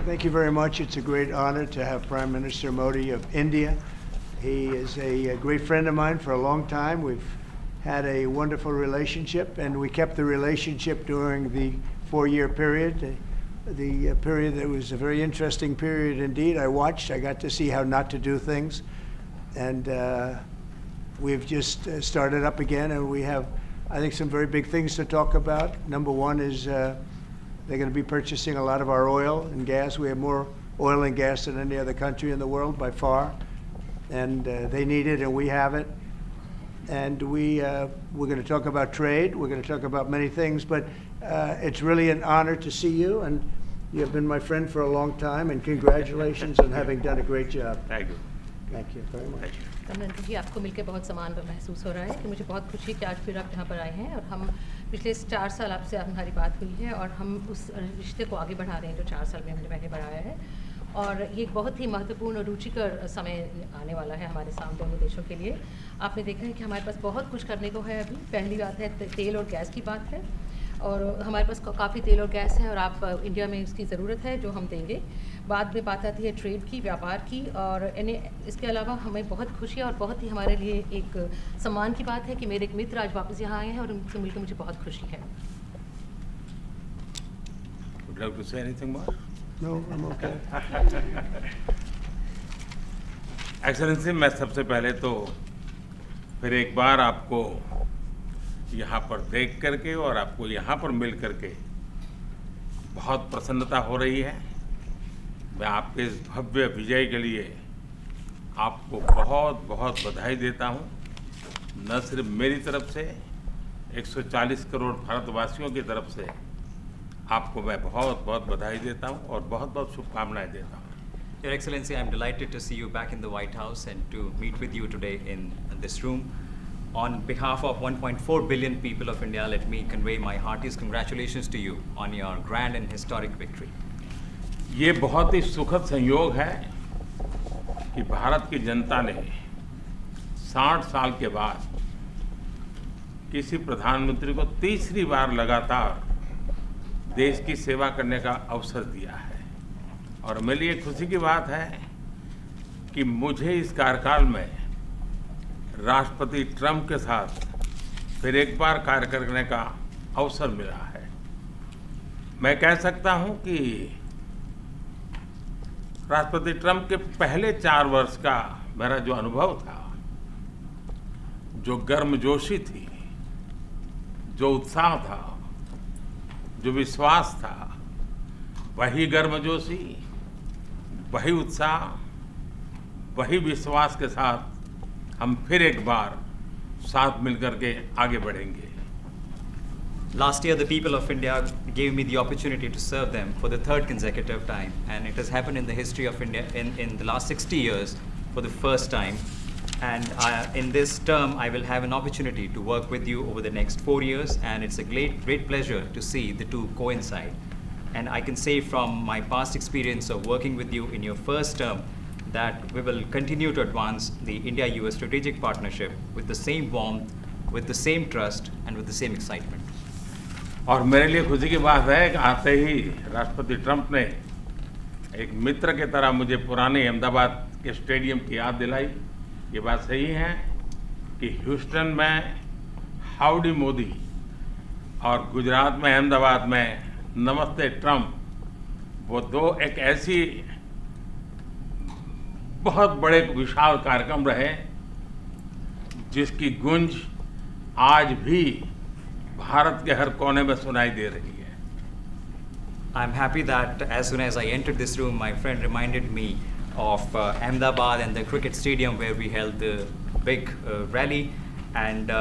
Thank you very much. It's a great honor to have Prime Minister Modi of India. He is a great friend of mine for a long time. We've had a wonderful relationship, and we kept the relationship during the 4-year period. The period that was a very interesting period indeed. I got to see how not to do things, and we've just started up again, and we have, I think, some very big things to talk about. Number one is they're going to be purchasing a lot of our oil and gas. We have more oil and gas than any other country in the world by far, and they need it, and we have it. And we're going to talk about trade. We're going to talk about many things, but it's really an honor to see you, and you have been my friend for a long time, and congratulations on having done a great job. Thank you. Thank you very much. Kamal Nath जी, आपको मिलकर बहुत सम्मान महसूस हो रहा है कि मुझे बहुत खुशी कि आज फिर आप यहाँ पर आए हैं और हम पिछले 4 साल आपसे हमारी बात हुई है और हम उस रिश्ते को आगे बढ़ा रहे हैं जो 4 साल में हमने पहले बढ़ाया है। और ये बहुत ही महत्वपूर्ण और रुचिकर समय आने वाला है हमारे सामने दोनों देशों के लिए। आपने देखा है कि हमारे पास बहुत कुछ करने को है अभी। पहली बात है तेल और गैस की बात है, और हमारे पास काफ़ी तेल और गैस है और आप इंडिया में इसकी ज़रूरत है जो हम देंगे। बाद में बात आती है ट्रेड की, व्यापार की, और इसके अलावा हमें बहुत खुशी और बहुत ही हमारे लिए एक सम्मान की बात है कि मेरे एक मित्र आज वापस यहाँ आए हैं और उनसे मिलकर मुझे बहुत खुशी है। Would you like to say anything more? No, I'm okay. Excellency, मैं सबसे पहले तो फिर एक बार आपको यहाँ पर देख करके और आपको यहाँ पर मिल करके बहुत प्रसन्नता हो रही है। मैं आपके इस भव्य विजय के लिए आपको बहुत बहुत बधाई देता हूँ। न सिर्फ मेरी तरफ से, 140 करोड़ भारतवासियों की तरफ से आपको मैं बहुत बहुत बधाई देता हूँ और बहुत बहुत शुभकामनाएं देता हूँ। Your Excellency, I'm delighted to see you back in the White House and to meet with you today in this room. On behalf of 1.4 billion people of India, let me convey my heartiest congratulations to you on your grand and historic victory. ये बहुत ही सुखद संयोग है कि भारत की जनता ने 60 साल के बाद किसी प्रधानमंत्री को तीसरी बार लगातार देश की सेवा करने का अवसर दिया है। और मेरे लिए खुशी की बात है कि मुझे इस कार्यकाल में राष्ट्रपति ट्रंप के साथ फिर एक बार कार्य करने का अवसर मिला है। मैं कह सकता हूं कि राष्ट्रपति ट्रंप के पहले 4 वर्ष का मेरा जो अनुभव था, जो गर्मजोशी थी, जो उत्साह था, जो विश्वास था, वही गर्मजोशी, वही उत्साह, वही विश्वास के साथ हम फिर एक बार साथ मिलकर के आगे बढ़ेंगे। Last year, the people of India gave me the opportunity to serve them for the 3rd consecutive time, and it has happened in the history of India in the last 60 years for the first time. And in this term, I will have an opportunity to work with you over the next 4 years, and it's a great pleasure to see the two coincide. And I can say from my past experience of working with you in your first term that we will continue to advance the India-US strategic partnership with the same warmth, with the same trust, and with the same excitement. और मेरे लिए खुशी की बात है कि आते ही राष्ट्रपति ट्रंप ने एक मित्र की तरह मुझे पुराने अहमदाबाद के स्टेडियम की याद दिलाई। ये बात सही है कि ह्यूस्टन में हाउडी मोदी और गुजरात में अहमदाबाद में नमस्ते ट्रंप, वो दो एक ऐसी बहुत बड़े विशाल कार्यक्रम रहे जिसकी गूंज आज भी भारत के हर कोने में सुनाई दे रही है। I'm happy that as soon as I entered this room, my friend reminded me of Ahmedabad and the cricket stadium where we held the big rally, and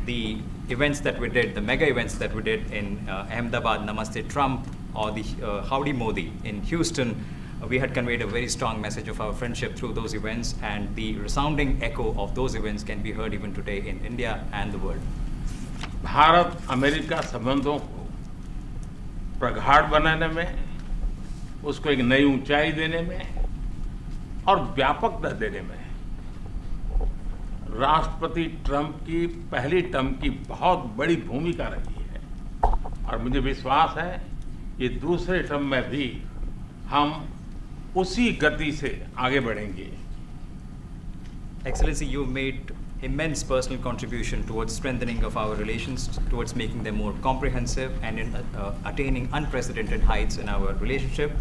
the events that we did, the mega events that we did in Ahmedabad, Namaste Trump, or the Howdy Modi in Houston. We had conveyed a very strong message of our friendship through those events, and the resounding echo of those events can be heard even today in India and the world. Bharat America संबंधों को प्रगाढ़ बनाने में, उसको एक नई ऊंचाई देने में और व्यापकता देने में राष्ट्रपति ट्रंप की पहली टर्म की बहुत बड़ी भूमिका रही है। और मुझे विश्वास है ये दूसरे टर्म में भी हम उसी गति से आगे बढ़ेंगे। Excellency, you made immense personal contribution towards strengthening of our relations, towards making them more comprehensive and in attaining unprecedented heights in our relationship.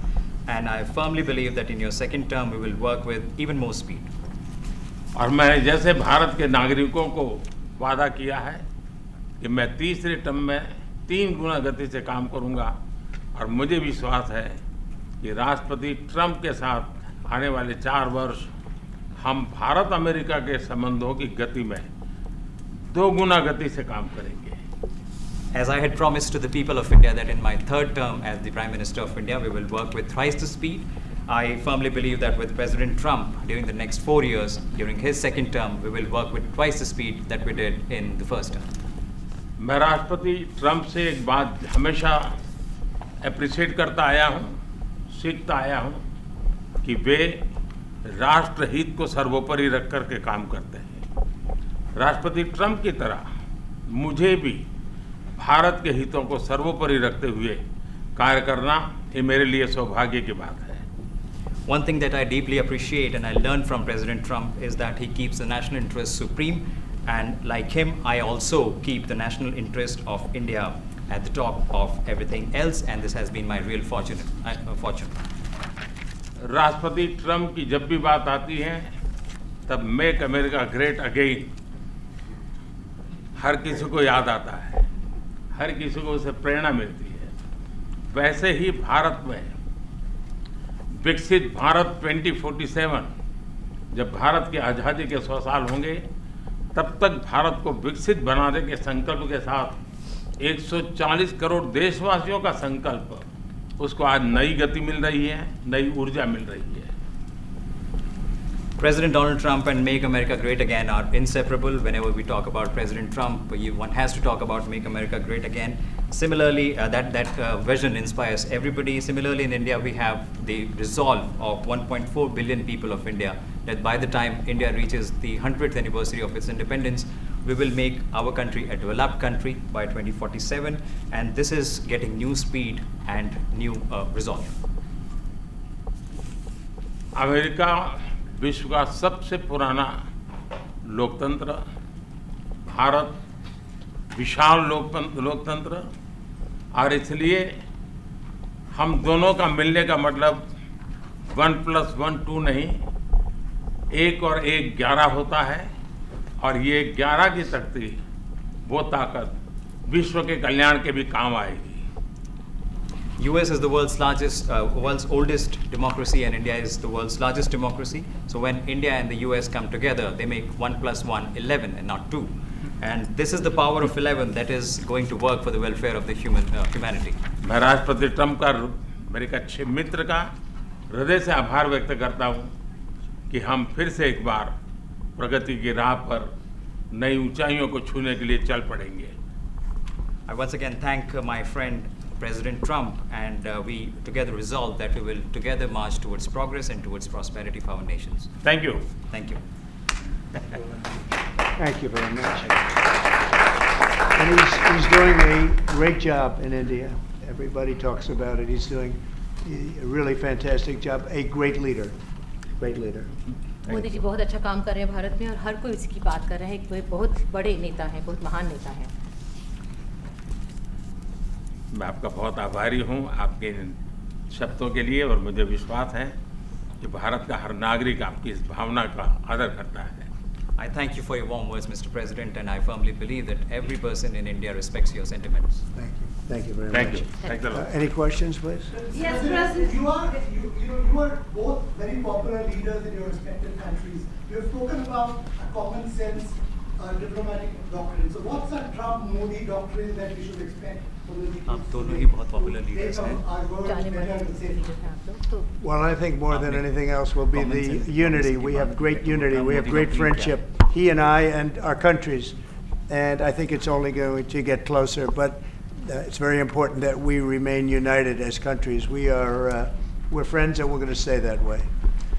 And I firmly believe that in your second term, we will work with even more speed. और मैं जैसे भारत के नागरिकों को वादा किया है कि मैं तीसरे टर्म में 3 गुना गति से काम करूंगा, और मुझे विश्वास है कि राष्ट्रपति ट्रंप के साथ आने वाले 4 वर्ष हम भारत अमेरिका के संबंधों की गति में 2 गुना गति से काम करेंगे। As I had promised to the people of India that in my third term as the Prime Minister of India, we will work with thrice the speed. I firmly believe that with President Trump during the next 4 years, during his second term, we will work with twice the speed that we did in the first term. मैं राष्ट्रपति Trump से एक बात हमेशा appreciate करता आया हूँ, सीखता आया हूँ कि वे राष्ट्रहित को सर्वोपरि रख कर के काम करते हैं। राष्ट्रपति ट्रंप की तरह मुझे भी भारत के हितों को सर्वोपरि रखते हुए कार्य करना ये मेरे लिए सौभाग्य की बात है। One thing that I deeply appreciate and I learned from President Trump is that he keeps the national interest supreme, and like him, I also keep the national interest of India at the top of everything else, and this has been my real fortune. राष्ट्रपति Trump की जब भी बात आती है तब make America great again हर किसी को याद आता है, हर किसी को उससे प्रेरणा मिलती है। वैसे ही भारत में विकसित भारत 2047, जब भारत की आज़ादी के 100 साल होंगे, तब तक भारत को विकसित बनाने के संकल्प के साथ 140 करोड़ देशवासियों का संकल्प, उसको आज नई गति मिल रही है, नई ऊर्जा मिल रही है। President Donald Trump and Make America Great Again are inseparable. Whenever we talk about President Trump, one has to talk about Make America Great Again. Similarly, that vision inspires everybody. Similarly, in India, we have the resolve of 1.4 billion people of India that by the time India reaches the 100th anniversary of its independence, we will make our country a developed country by 2047. And this is getting new speed and new resolve. America विश्व का सबसे पुराना लोकतंत्र, भारत विशाल लोकतंत्र, और इसलिए हम दोनों का मिलने का मतलब 1+1 2 नहीं, 1 और 1 11 होता है, और ये 11 की शक्ति, वो ताकत विश्व के कल्याण के भी काम आएगी। US is the world's oldest democracy, and India is the world's largest democracy. So when India and the US come together, they make 1+1 11 and not 2. And this is the power of 11 that is going to work for the welfare of the humanity. मैं राष्ट्रपति Trump का, मेरे एक अच्छे मित्र का हृदय से आभार व्यक्त करता हूँ कि हम फिर से एक बार प्रगति की राह पर नई ऊंचाइयों को छूने के लिए चल पड़ेंगे। I once again thank my friend President Trump, and we together resolve that we will together march towards progress and towards prosperity for our nations. Thank you. Thank you. Thank you very much. And he's doing a great job in India. Everybody talks about it. He's doing a really fantastic job. A great leader. Great leader. Modi ji बहुत अच्छा काम कर रहे हैं भारत में, और हर कोई इसकी बात कर रहे हैं कि वे बहुत बड़े नेता हैं, बहुत महान नेता हैं। मैं आपका बहुत आभारी हूँ आपके शब्दों के लिए, और मुझे विश्वास है कि भारत का हर नागरिक आपकी इस भावना का आदर करता है। I thank you for your warm words, Mr. President, and I firmly believe that every person in India respects your sentiments. Thank you. Thank you very Thank much. you. Thanks a lot. Any questions, please? Yes, President. You are both very popular leaders in your respective countries. You have spoken about a common sense diplomatic doctrine. So what's a Trump-Modi doctrine that we should expect from the leaders? आप दोनों ही बहुत popular leaders हैं। जाने माने leader हैं आप लोग, तो Well, I think more than anything else will be Common the sense unity. diplomacy We की have बात great करते हैं। unity. We have great Modi friendship, he and I and our countries. And I think it's only going to get closer. But it's very important that we remain united as countries. We're friends, and we're going to stay that way.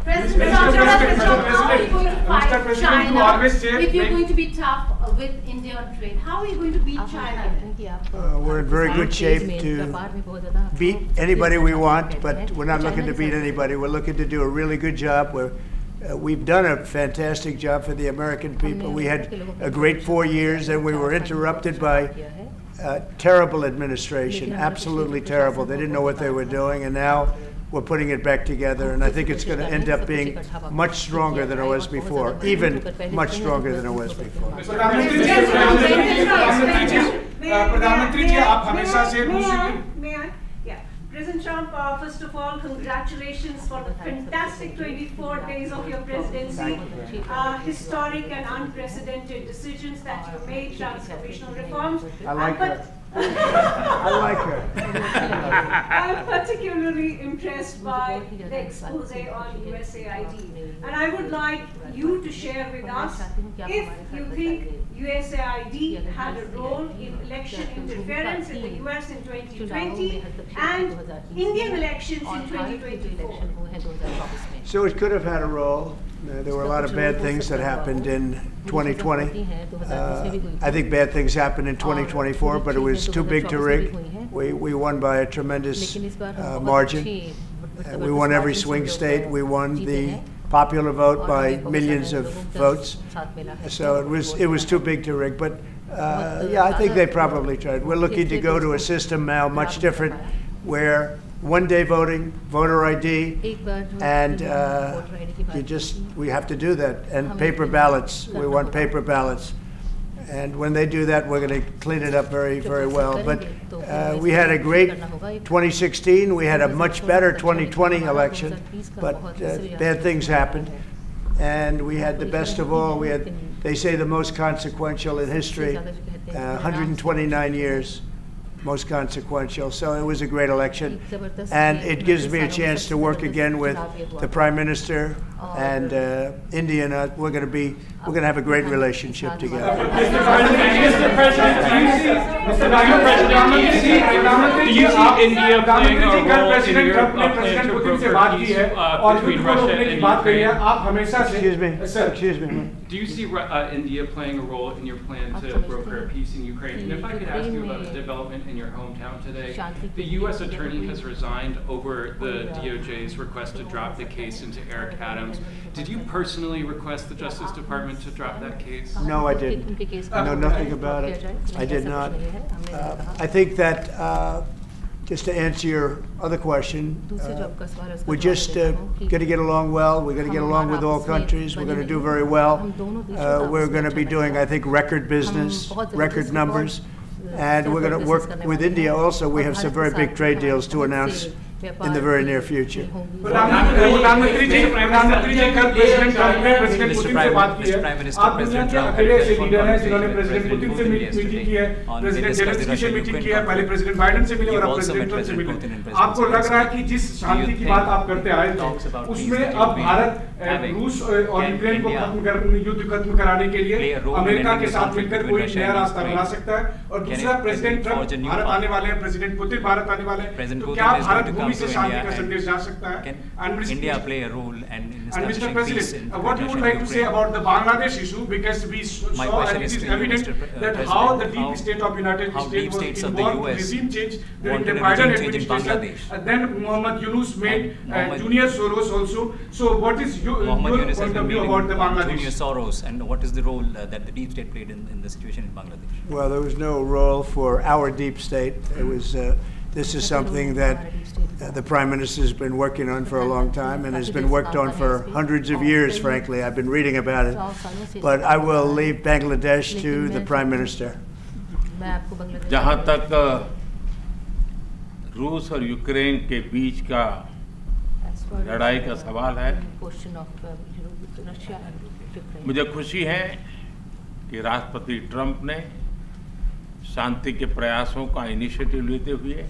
President Trump, how are you going to fight Mr. President, you China always say if you're going to be tough with India on trade? How are you going to beat China? We're in very good shape to beat anybody we want, but we're not looking to beat anybody. We're looking to do a really good job. We've done a fantastic job for the American people. We had a great 4 years, and we were interrupted by terrible administration, absolutely terrible. They didn't know what they were doing, and now we're putting it back together, and I think it's going to end up being much stronger than it was before, even much stronger than it was before. प्रधानमंत्री जी आप हमेशा से President Trump, first of all, congratulations for the fantastic 24 days of your presidency. Historic and unprecedented decisions that you made, transformational reforms. I like her. I like her. I'm particularly impressed by the expose on USAID. And I would like you to share with us if you think USAID had a role in election interference in the US in 2020 and Indian elections in 2024. So it could have had a role. There were a lot of bad things that happened in 2020. I think bad things happened in 2024, but it was too big to rig. We won by a tremendous margin. We won every swing state. We won the popular vote by millions of votes. So it was too big to rig. But yeah, I think they probably tried. We're looking to go to a system now much different, where one-day voting, voter ID, and we have to do that. And paper ballots. We want paper ballots. And when they do that, we're going to clean it up very, very well. But we had a great 2016. We had a much better 2020 election. But bad things happened. And we had the best of all. We had, they say, the most consequential in history, 129 years. Most consequential. So it was a great election, and it gives me a chance to work again with the Prime Minister and India. We're going to have a great relationship together. Mr. President, do you see India playing a role in Europe to broker peace between Russia and Ukraine? Excuse me. Do you see India playing a role in your plan to broker a peace in Ukraine? And if I could ask you about a development in your hometown today, the U.S. attorney has resigned over the DOJ's request to drop the case into Eric Adams. Did you personally request the Justice Department to drop that case? No, I didn't. I know nothing about it. I did not. I think that, just to answer your other question, we're just going to get along well. We're going to get along with all countries. We're going to do very well. We're going to be doing, I think, record business, record numbers. And we're going to work with India also. We have some very big trade deals to announce in the very near future. प्रधानमंत्री जी कल president Trump ने president Putin से बात की है। आप दुनिया के अकेले ऐसे लीडर हैं जिन्होंने प्रेसिडेंट पुतिन से मीटिंग की है, प्रेसिडेंट जेलेंस्की से मीटिंग की है, पहले प्रेसिडेंट बाइडेन से मिले और अब प्रेसिडेंट ट्रंप से मिले। आपको लग रहा है कि जिस शांति की बात आप करते आए थे, उसमें अब भारत रूस और यूक्रेन को युद्ध खत्म कराने के लिए अमेरिका के साथ मिलकर कोई नया रास्ता बना सकता है? और दूसरा, प्रेसिडेंट ट्रंप भारत आने वाले हैं, प्रेसिडेंट पुतिन भारत आने वाले हैं, तो क्या भारत भूमि से शांति का संदेश जा सकता है? Can India play a role in Mr. President, what you would like to say about the Bangladesh issue, because we saw and it is evident that how the deep state of United States was involved in regime change during the Biden administration, and then Mohammed Yunus made Junior Soros also. So what is your point of view about the Bangladesh? Junior Soros, and what is the role that the deep state played in the situation in Bangladesh? Well, there was no role for our deep state. It was. This is something that the Prime Minister has been working on for a long time and has been worked on for hundreds of years, frankly. I've been reading about it. But I will leave Bangladesh to the Prime Minister. जहाँ तक रूस और Ukraine के बीच का लड़ाई का सवाल है, मुझे खुशी है कि राष्ट्रपति ट्रंप ने शांति के प्रयासों का इनिशिएटिव लेते हुए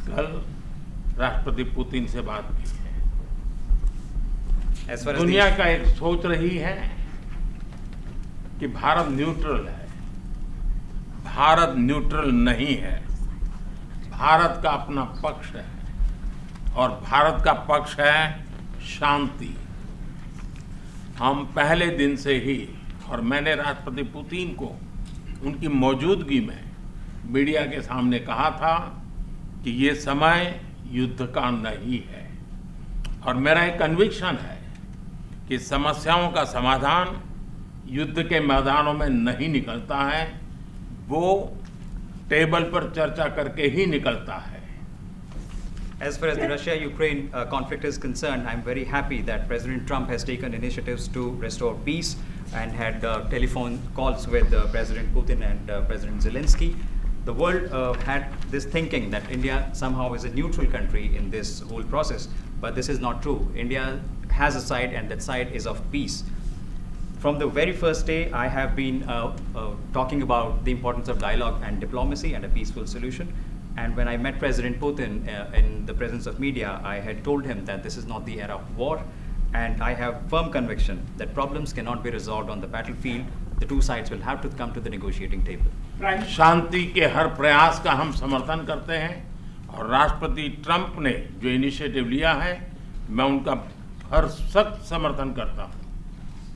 कल राष्ट्रपति पुतिन से बात की है। दुनिया का एक सोच रही है कि भारत न्यूट्रल है। भारत न्यूट्रल नहीं है। भारत का अपना पक्ष है और भारत का पक्ष है शांति। हम पहले दिन से ही, और मैंने राष्ट्रपति पुतिन को उनकी मौजूदगी में मीडिया के सामने कहा था कि ये समय युद्ध का नहीं है, और मेरा एक कन्विक्शन है कि समस्याओं का समाधान युद्ध के मैदानों में नहीं निकलता है, वो टेबल पर चर्चा करके ही निकलता है। As far as the Russia-Ukraine conflict is concerned, I'm very happy that President Trump has taken initiatives to restore peace and had telephone calls with President Putin and President Zelensky. The world had this thinking that India somehow is a neutral country in this whole process, but this is not true. India has a side, and that side is of peace. From the very first day, I have been talking about the importance of dialogue and diplomacy and a peaceful solution. And when I met President Putin in the presence of media, I had told him that this is not the era of war, and I have firm conviction that problems cannot be resolved on the battlefield. The two sides will have to come to the negotiating table. शांति के हर प्रयास का हम समर्थन करते हैं, और राष्ट्रपति Trump ने जो इनिशिएटिव लिया है, मैं उनका हर सख्त समर्थन करता हूँ।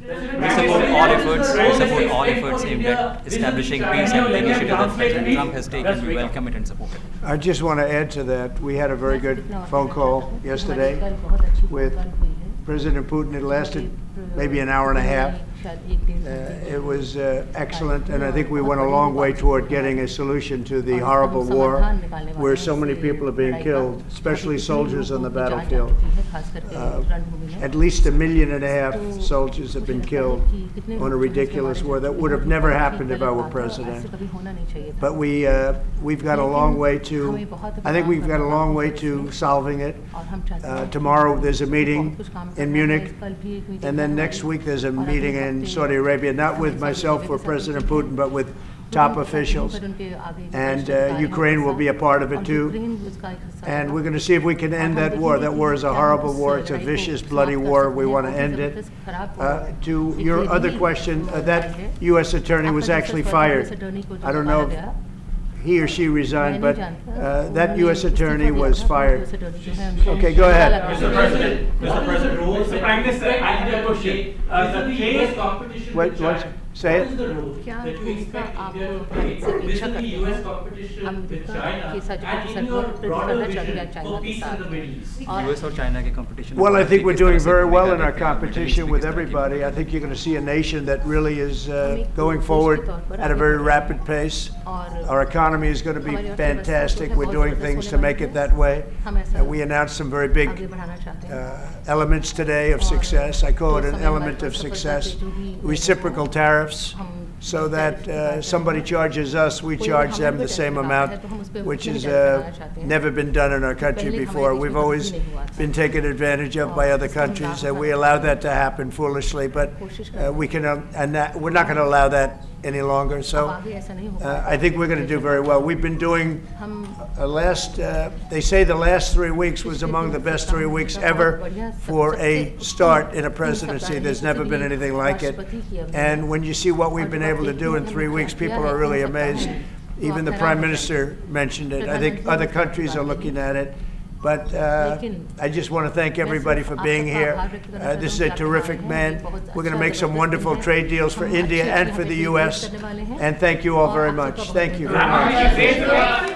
We support all efforts aimed at establishing peace, and the initiative that President Trump has taken, we welcome it and support it. I just want to add to that. We had a very good phone call yesterday with President Putin. It lasted maybe an hour and a half. It was excellent, and I think we went a long way toward getting a solution to the horrible war where so many people are being killed, especially soldiers on the battlefield. At least 1.5 million soldiers have been killed on a ridiculous war that would have never happened if I were president. But we've got a long way to, I think we've got a long way to solving it. Tomorrow there's a meeting in Munich, and then next week there's a meeting in Saudi Arabia, not with myself or President Putin, but with top officials. And Ukraine will be a part of it too. And we're going to see if we can end that war. That war is a horrible war. It's a vicious, bloody war. We want to end it. To your other question, that U.S. attorney was actually fired. I don't know if he or she resigned, but that U.S. attorney was fired. Okay, go ahead. Mr. President, Mr. Prime Minister, I have a question. The case competition Wait, say it. What is the role that you expect India to play within the U.S. competition with China and in your broader vision for peace in the Middle East? US or China के competition. Well, I think we're doing very well in our competition with everybody. I think you're going to see a nation that really is going forward at a very rapid pace. Our economy is going to be fantastic. We're doing things to make it that way. We announced some very big elements today of success. I call it an element of success. Reciprocal tariffs, so that somebody charges us, we charge them the same amount, which has never been done in our country before. We've always been taken advantage of by other countries, and we allow that to happen foolishly, but we can, we're not going to allow that any longer. So I think we're going to do very well. We've been doing they say the last 3 weeks was among the best 3 weeks ever for a start in a presidency. There's never been anything like it. And when you see what we've been able to do in 3 weeks, people are really amazed. Even the Prime Minister mentioned it. I think other countries are looking at it. But I just want to thank everybody for being here. This is a terrific man. We're going to make some wonderful trade deals for India and for the U.S. And thank you all very much. Thank you very much.